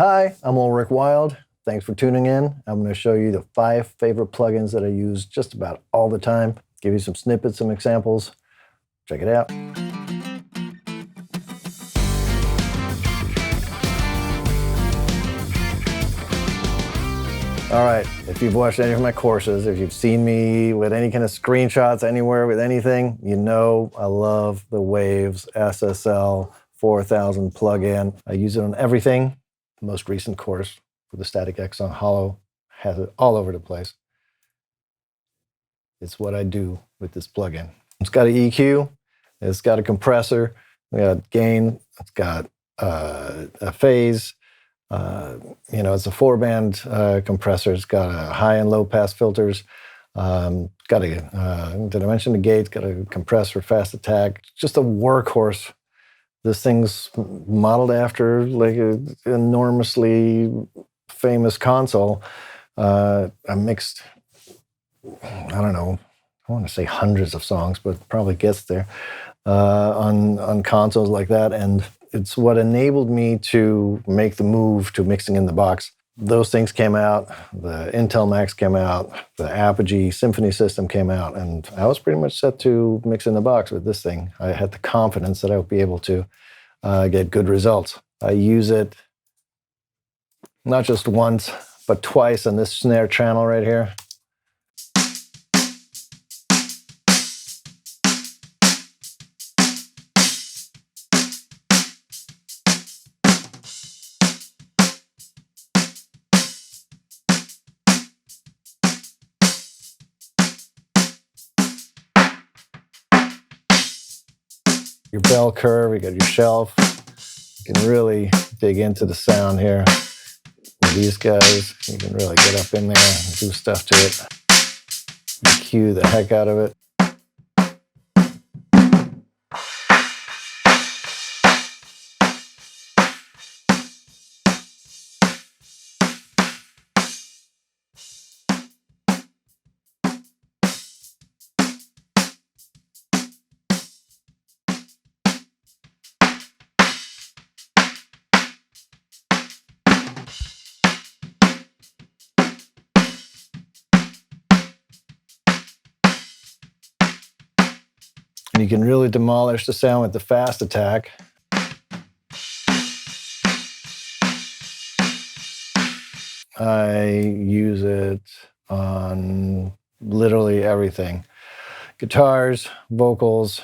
Hi, I'm Ulrich Wild. Thanks for tuning in. I'm going to show you the 5 favorite plugins that I use just about all the time. Give you some snippets, some examples. Check it out. All right, if you've watched any of my courses, if you've seen me with any kind of screenshots anywhere with anything, you know I love the Waves SSL 4000 plugin. I use it on everything. The most recent course for the Static-X on Hollow has it all over the place. It's what I do with this plugin. It's got an EQ, it's got a compressor, we got gain, it's got a phase. It's a 4-band compressor. It's got a high and low pass filters. Got a, did I mention the gate? It's got a compressor, fast attack. Just a workhorse. This thing's modeled after like an enormously famous console. I mixed, I don't know, I want to say hundreds of songs, but probably gets there on consoles like that. And it's what enabled me to make the move to mixing in the box. Those things came out, the Intel Max came out, the Apogee Symphony system came out, and I was pretty much set to mix in the box with this thing. I had the confidence that I would be able to get good results. I use it not just once, but twice on this snare channel right here. Your bell curve, you got your shelf. You can really dig into the sound here. With these guys, you can really get up in there and do stuff to it. EQ the heck out of it. And you can really demolish the sound with the fast attack. I use it on literally everything. Guitars, vocals,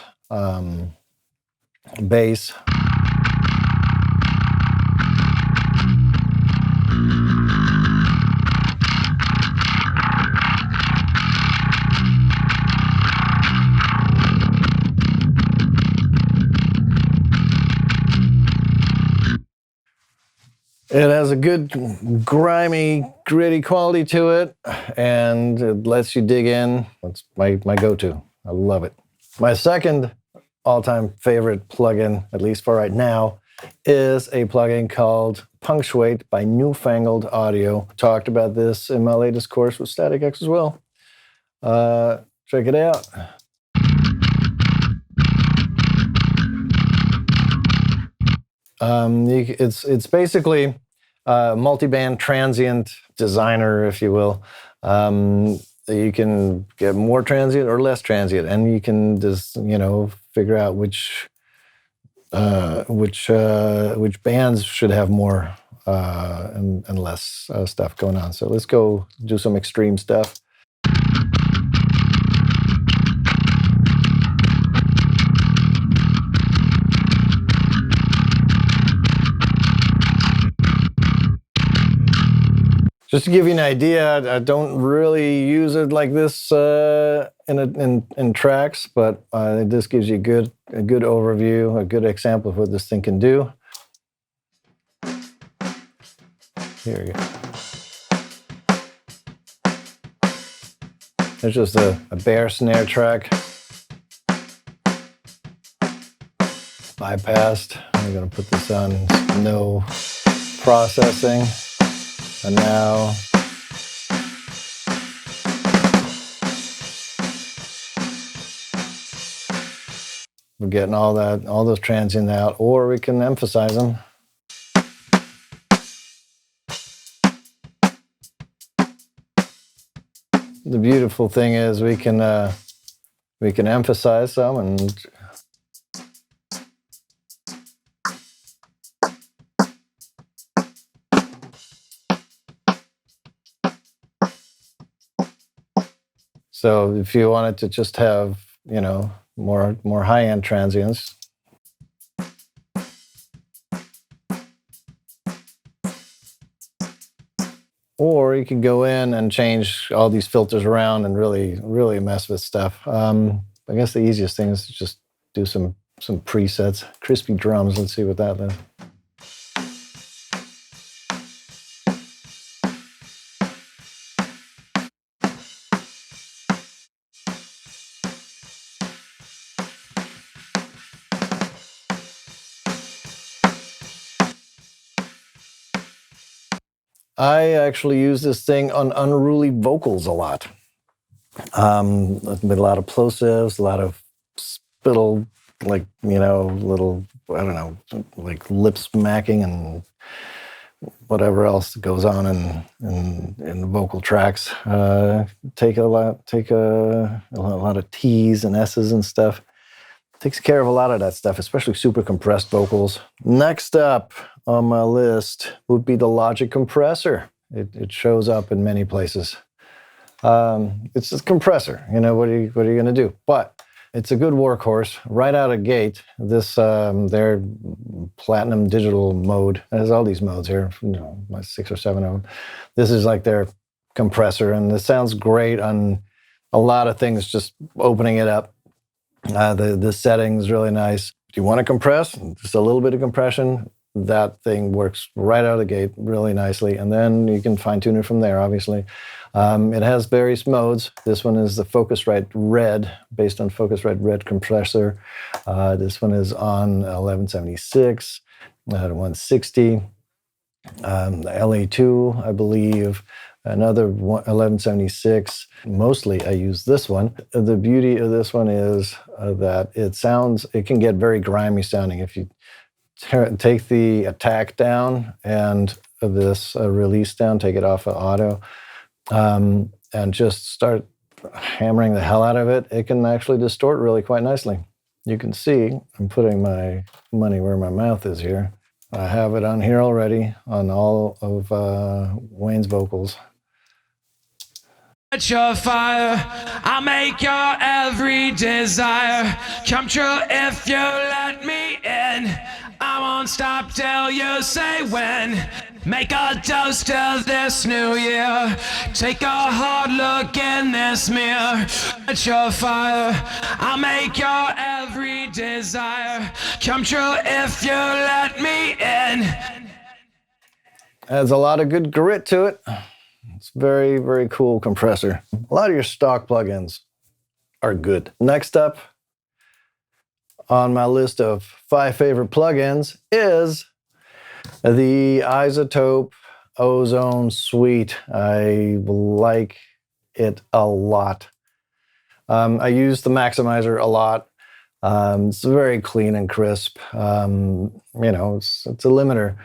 bass. It has a good, grimy, gritty quality to it, and it lets you dig in. It's my go-to. I love it. My second all-time favorite plugin, at least for right now, is a plugin called Punctuate by NewFangled Audio. Talked about this in my latest course with Static-X as well. Check it out. It's basically a multi-band transient designer, if you will. You can get more transient or less transient, and you can just figure out which bands should have more and less stuff going on. So let's go do some extreme stuff. Just to give you an idea, I don't really use it like this in tracks, but this gives you a good overview, a good example of what this thing can do. Here we go. There's just a bare snare track. Bypassed. I'm going to put this on no processing. And now we're getting all those transients out, or we can emphasize them. the beautiful thing is we can emphasize some and so if you wanted to just have, you know, more high-end transients. Or you can go in and change all these filters around and really mess with stuff. I guess the easiest thing is to just do some presets. Crispy drums, let's see what that is. I actually use this thing on unruly vocals a lot. With a lot of plosives, a lot of spittle, like, you know, little, I don't know, like lip smacking and whatever else goes on in the vocal tracks. Take a lot of T's and S's and stuff. Takes care of a lot of that stuff, especially super compressed vocals. Next up on my list would be the Logic Compressor. It shows up in many places. It's a compressor, you know, what are you going to do? But it's a good workhorse right out of gate. This, their platinum digital mode, it has all these modes here, you know, 6 or 7 of them. This is like their compressor, and this sounds great on a lot of things, just opening it up. The setting's really nice. If you want to compress, just a little bit of compression, that thing works right out of the gate really nicely. And then you can fine tune it from there, obviously. It has various modes. This one is the Focusrite Red, based on Focusrite Red compressor. This one is on 1176, 160, the LA2, I believe. Another 1176. Mostly I use this one. The beauty of this one is that it can get very grimy sounding. If you take the attack down and this release down, take it off of auto, and just start hammering the hell out of it, it can actually distort really quite nicely. You can see, I'm putting my money where my mouth is here. I have it on here already on all of Wayne's vocals. At your fire, I'll make your every desire come true if you let me in. I won't stop till you say when. Make a toast to this new year. Take a hard look in this mirror. At your fire, I'll make your every desire come true if you let me in. Has a lot of good grit to it. It's very, very cool compressor. A lot of your stock plugins are good. Next up on my list of 5 favorite plugins is the iZotope Ozone Suite. I like it a lot. I use the maximizer a lot. It's very clean and crisp. You know, it's a limiter.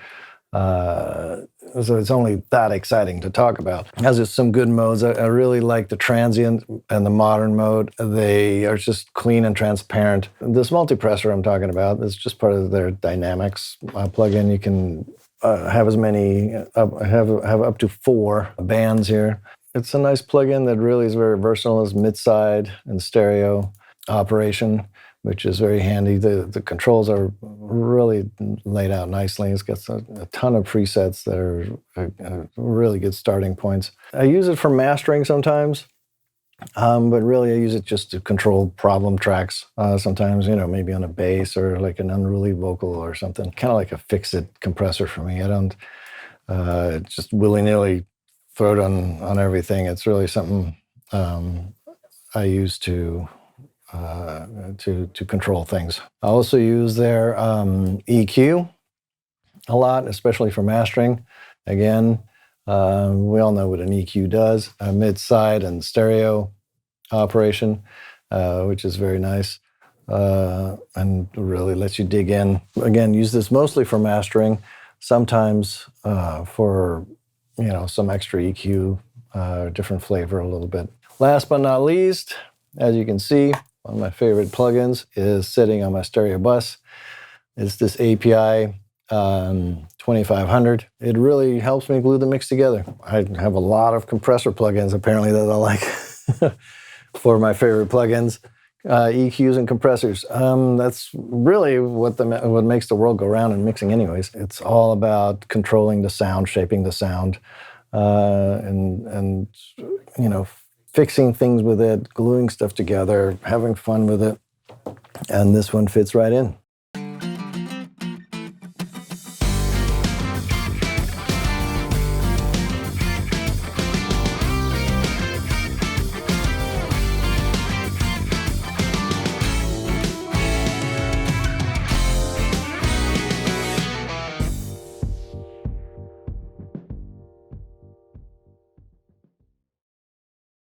So it's only that exciting to talk about. It has just some good modes. I really like the transient and the modern mode. They are just clean and transparent. This multipressor I'm talking about is just part of their Dynamics plugin. You can have as many, have up to 4 bands here. It's a nice plugin that really is very versatile. It's mid-side and stereo operation, which is very handy. The controls are really laid out nicely. It's got a ton of presets that are really good starting points. I use it for mastering sometimes, but really I use it just to control problem tracks sometimes, you know, maybe on a bass or like an unruly vocal or something. Kind of like a fix-it compressor for me. I don't just willy-nilly throw it on everything. It's really something I use to control things. I also use their EQ a lot, especially for mastering. Again, we all know what an EQ does. A mid-side and stereo operation, which is very nice and really lets you dig in. Again, use this mostly for mastering, sometimes for, you know, some extra EQ, different flavor a little bit. Last but not least, as you can see, one of my favorite plugins is sitting on my stereo bus. It's this API 2500. It really helps me glue the mix together. I have a lot of compressor plugins apparently that I like for my favorite plugins. EQs and compressors. That's really what makes the world go round in mixing anyways. It's all about controlling the sound, shaping the sound, and you know, fixing things with it, gluing stuff together, having fun with it. And this one fits right in.